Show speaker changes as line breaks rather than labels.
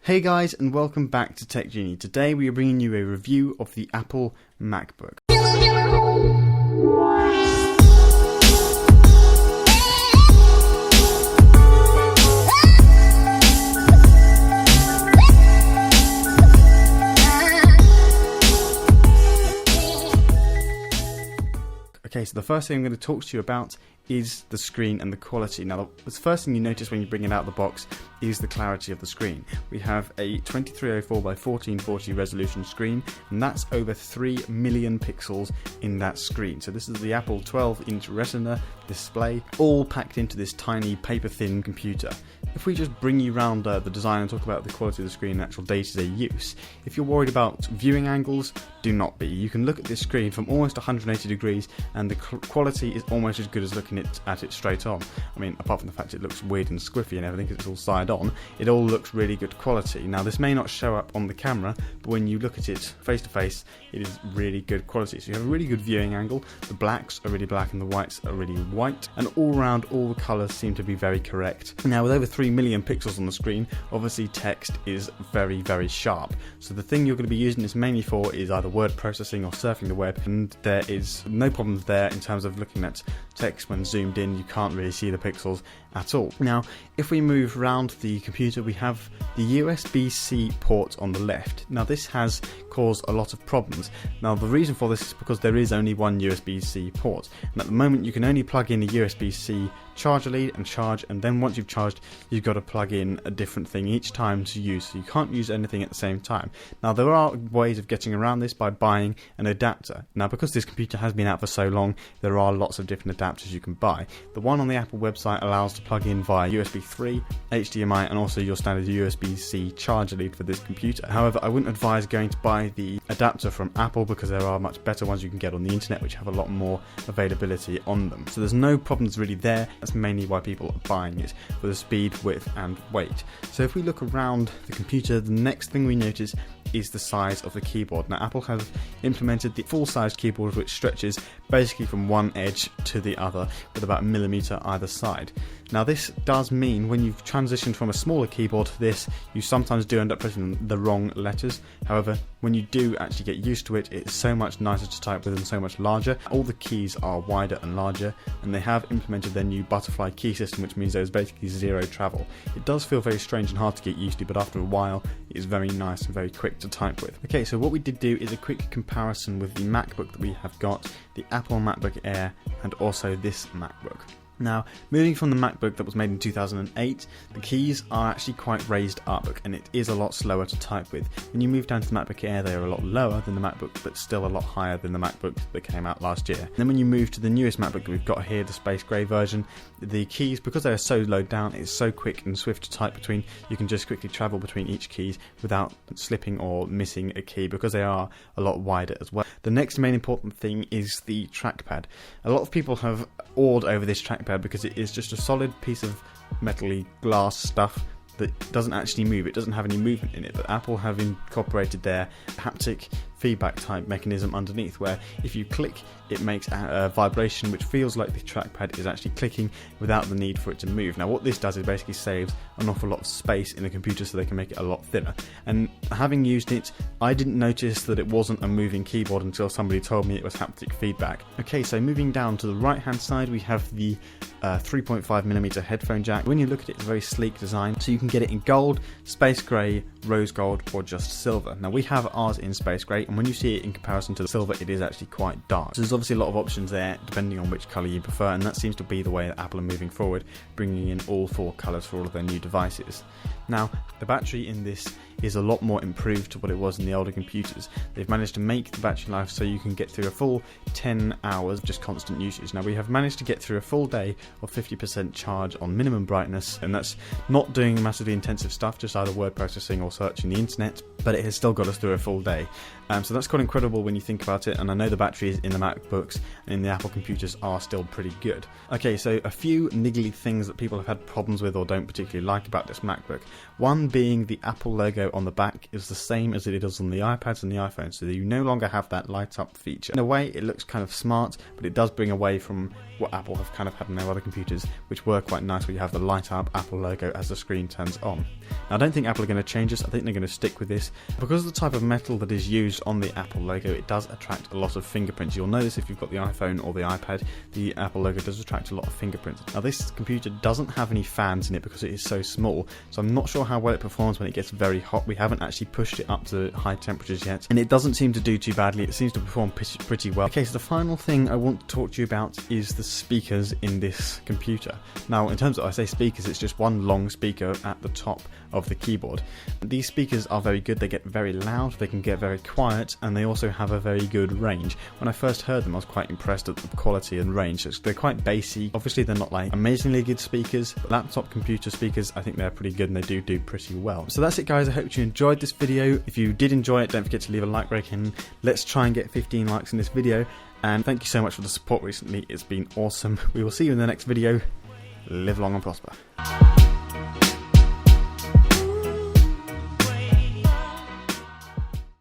Hey guys, and welcome back to TechGenie. Today we are bringing you a review of the Apple MacBook. Okay, so the first thing I'm going to talk to you about is the screen and the quality. Now, the first thing you notice when you bring it out of the box is the clarity of the screen. We have a 2304 by 1440 resolution screen, and that's over 3 million pixels in that screen. So this is the Apple 12-inch Retina display, all packed into this tiny paper-thin computer. If we just bring you around the design and talk about the quality of the screen and actual day-to-day use, if you're worried about viewing angles, do not be. You can look at this screen from almost 180 degrees and the quality is almost as good as looking at it straight on. I mean, apart from the fact it looks weird and squiffy and everything because it's all side on, it all looks really good quality. Now, this may not show up on the camera, but when you look at it face to face, it is really good quality. So you have a really good viewing angle, the blacks are really black and the whites are really white, and all around all the colours seem to be very correct. Now, with over 3 million pixels on the screen, obviously text is very, very sharp. So the thing you're going to be using this mainly for is either word processing or surfing the web, and there is no problems there in terms of looking at text when zoomed in. You can't really see the pixels at all. Now, if we move around the computer, we have the USB-C port on the left. Now, this has caused a lot of problems. Now, the reason for this is because there is only one USB-C port, and at the moment you can only plug in a USB-C charger lead and charge, and then once you've charged, you've got to plug in a different thing each time to use, so you can't use anything at the same time. Now, there are ways of getting around this by buying an adapter. Now, because this computer has been out for so long, there are lots of different adapters you can buy. The one on the Apple website allows to plug in via USB 3, HDMI, and also your standard USB-C charger lead for this computer. However, I wouldn't advise going to buy the adapter from Apple because there are much better ones you can get on the internet which have a lot more availability on them. So there's no problems really there. That's mainly why people are buying it, for the speed, width and weight. So if we look around the computer, the next thing we notice is the size of the keyboard. Now, Apple has implemented the full-size keyboard which stretches basically from one edge to the other with about a millimeter either side. Now, this does mean when you've transitioned from a smaller keyboard to this, you sometimes do end up pressing the wrong letters. However, when you do actually get used to it, it's so much nicer to type with and so much larger. All the keys are wider and larger, and they have implemented their new butterfly key system, which means there's basically zero travel. It does feel very strange and hard to get used to, but after a while, it's very nice and very quick to type with. Okay, so what we did do is a quick comparison with the MacBook that we have got, the Apple MacBook Air, and also this MacBook. Now, moving from the MacBook that was made in 2008, the keys are actually quite raised up and it is a lot slower to type with. When you move down to the MacBook Air, they are a lot lower than the MacBook, but still a lot higher than the MacBook that came out last year. And then when you move to the newest MacBook that we've got here, the Space Grey version, the keys, because they are so low down, it's so quick and swift to type between, you can just quickly travel between each keys without slipping or missing a key because they are a lot wider as well. The next main important thing is the trackpad. A lot of people have awed over this trackpad because it is just a solid piece of metally glass stuff that doesn't actually move. It doesn't have any movement in it, but Apple have incorporated their haptic feedback type mechanism underneath, where if you click, it makes a vibration which feels like the trackpad is actually clicking without the need for it to move. Now, what this does is basically saves an awful lot of space in the computer so they can make it a lot thinner. And having used it, I didn't notice that it wasn't a moving keyboard until somebody told me it was haptic feedback. Okay, so moving down to the right hand side, we have the 3.5mm headphone jack. When you look at it, it's a very sleek design, so you can get it in gold, space grey, rose gold, or just silver. Now, we have ours in space grey, and when you see it in comparison to the silver, it is actually quite dark. So there's obviously a lot of options there depending on which colour you prefer, and that seems to be the way that Apple are moving forward, bringing in all four colours for all of their new devices. Now, the battery in this is a lot more improved to what it was in the older computers. They've managed to make the battery life so you can get through a full 10 hours just constant usage. Now, we have managed to get through a full day of 50% charge on minimum brightness, and that's not doing massively intensive stuff, just either word processing or searching the internet, but it has still got us through a full day. So that's quite incredible when you think about it, and I know the batteries in the MacBooks and in the Apple computers are still pretty good. Okay, so a few niggly things that people have had problems with or don't particularly like about this MacBook. One being the Apple logo logo on the back is the same as it is on the iPads and the iPhone, so you no longer have that light up feature. In a way, it looks kind of smart, but it does bring away from what Apple have kind of had in their other computers, which were quite nice, where you have the light up Apple logo as the screen turns on. Now, I don't think Apple are going to change this. I think they're going to stick with this. Because of the type of metal that is used on the Apple logo, it does attract a lot of fingerprints. You'll notice if you've got the iPhone or the iPad, the Apple logo does attract a lot of fingerprints. Now, this computer doesn't have any fans in it because it is so small, so I'm not sure how well it performs when it gets very hot. We haven't actually pushed it up to high temperatures yet, and it doesn't seem to do too badly. It seems to perform pretty well. Okay, so the final thing I want to talk to you about is the speakers in this computer. Now, in terms of, I say speakers, it's just one long speaker at the top of the keyboard. These speakers are very good. They get very loud, they can get very quiet, and they also have a very good range. When I first heard them, I was quite impressed at the quality and range. They're quite bassy. Obviously, they're not like amazingly good speakers, but laptop computer speakers, I think they're pretty good and they do pretty well. So that's it, guys. I hope you enjoyed this video. If you did enjoy it, don't forget to leave a like rating. Let's try and get 15 likes in this video. And thank you so much for the support recently. It's been awesome. We will see you in the next video. Live long and prosper.